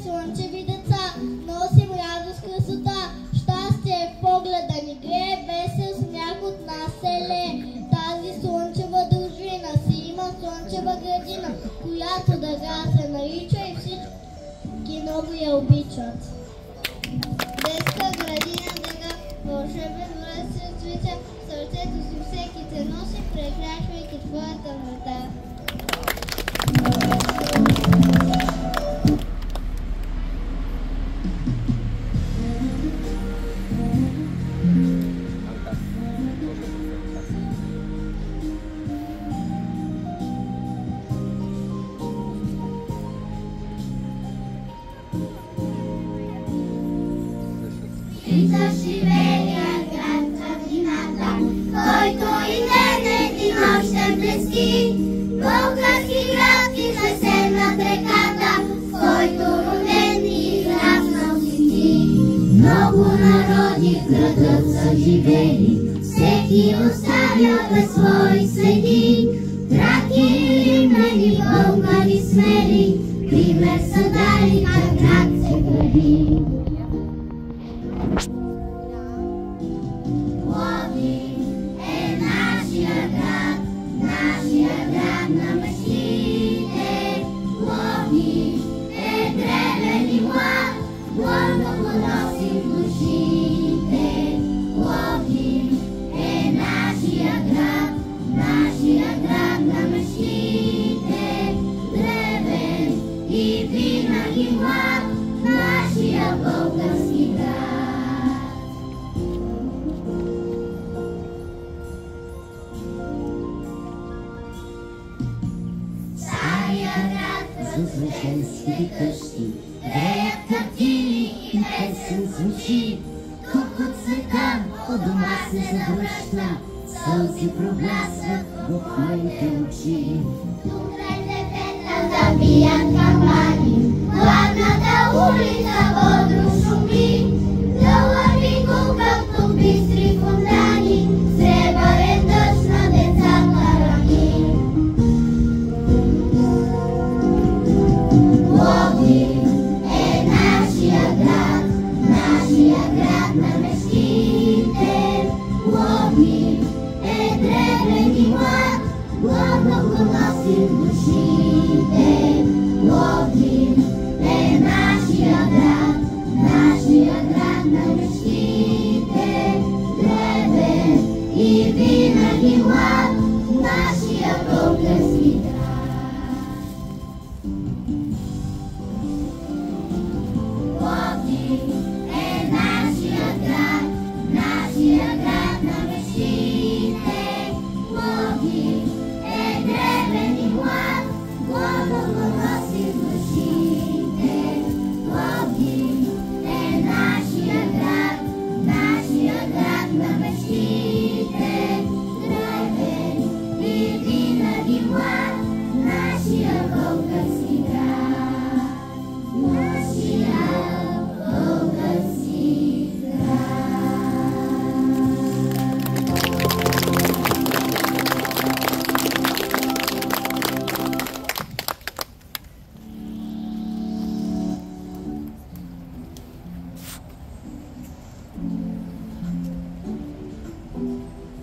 слънчеви деца, носим радост, красота, щастие в погледа ни грее, весел смях от нас се лее. Тази слънчева дружина си има слънчева градина, която дъга се нарича и всички много я обичат. Детска градина дъга, вълшебен връз се отвича, сърцето си всеки те носи, прекрачвайки твоята врата. Заживелия град градината, който и ден един още блести. Български град изнесен над реката, в който роден и израснал си ти. Много народи в градът са живели, всеки оставя без свои следи. Траки, римляни, българи смели, пример са дали как град се гради. На мечтите, Пловдив е древен и млад, гордо го носим в душите. Пловдив е нашия град на мечтите, древен и винаги млад, нашия български град. За женски къщи греят картини и песен звучи. Тук от света у дома се завръща, сълзи проблясват в моите очи. Тук децата забият камбани, гладната улица бодро шуми. Да върви колкото бистри фонтани, сребърен дъжд на децата рани. Пловдив е нашия град на мечтите. Пловдив е древен и млад, гордо го носим в душите. Пловдив е нашия град на мечтите, древен и винаги млад, нашия български град. Пловдив е нашия град на мечтите. Пловдив е древен и млад, гордо го носим в душите. Пловдив е нашия град на мечтите, древен и винаги млад, нашия български град. Нашия български град.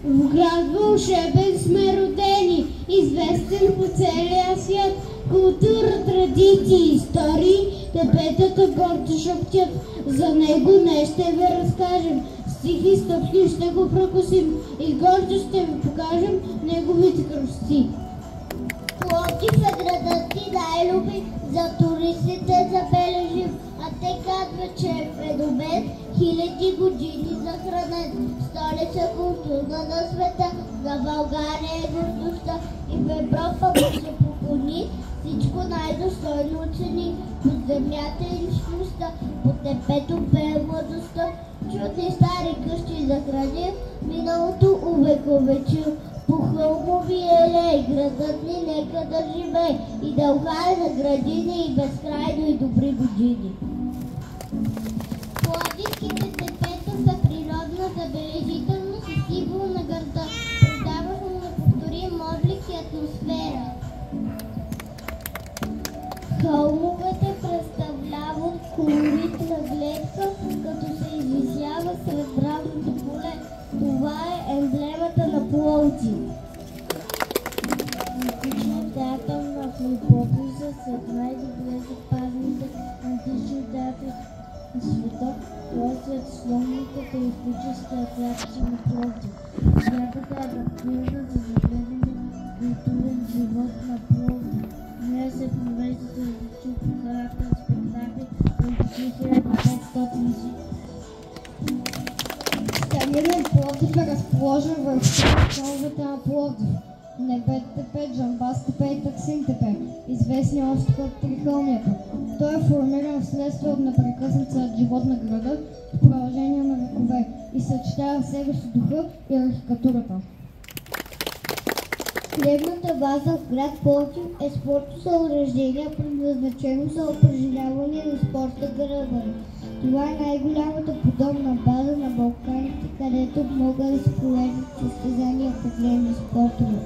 В град вълшебен сме родени, известен по целия свят. Култура, традиции, истории, дебетата гордо шептят. За него днес ще ви разкажем, стихи, стъпки ще го прокусим и гордо ще ви покажем неговите красоти. Пловдив е градът ти най-люби, за туристите забележим, а те казват, че е придобит хиляди години захранен. Столица културна на света, на България е гордостта и в Европа му се поклони, всичко най-достойно оцени. Под земята е личността, под небето пее младостта, чудни стари къщи захранил, миналото увековечил. По хълмови елеи градът ни нека да живее и да ухае за градини и безкрайно и добри години. Пловдивските депета са природна забележителност и символ на града. Придаваха му неповторим облик и атмосфера. Хълмовете представляват колоритна гледка, като се извисява сред бравното поле. Това е емблемата на Пловдив. Античният театър на Филипополис е сред най-добре запазените антични театри на света. Това е сред основните туристически атракции на Пловдив. Смятата е адаптирана за загледания културен живот на Пловдив. В нея се провеждат различни по характер спектакли от 3500 Стадионът Пловдив е разположен върху стълбовете на Пловдив. Небето-тепе, Джамбаз-тепе и Таксим-тепе, известни още като Трихълмията. Той е формиран вследствие от непрекъснатият живот на града в продължение на векове и съчетава в себе си духа и архитектурата. Хлебната база в град Пловдив е спортно съоръжение, предназначено за упражняване на спорта гребане. Това е най-голямата подобна база на Балканите, където могат да се провеждат състезания по хлебни спортове.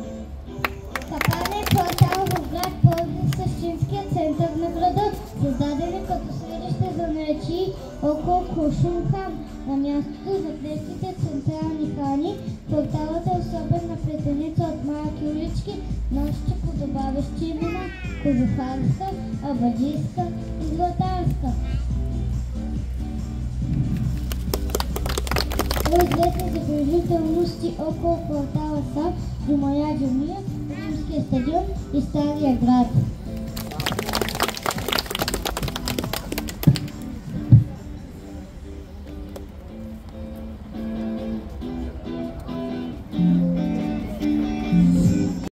Капана е квартал в град Пловдив, същинския център на града, създаден като средище за наечии около Крушун хан. На мястото за плеските централни хани, кварталът е особена плетеница от малки улички, носещи подобаващи имена Кожухарска, Абаджийска и Златарска. По-известни забележителности около квартала са Джумая джамия, Римския стадион и Стария град.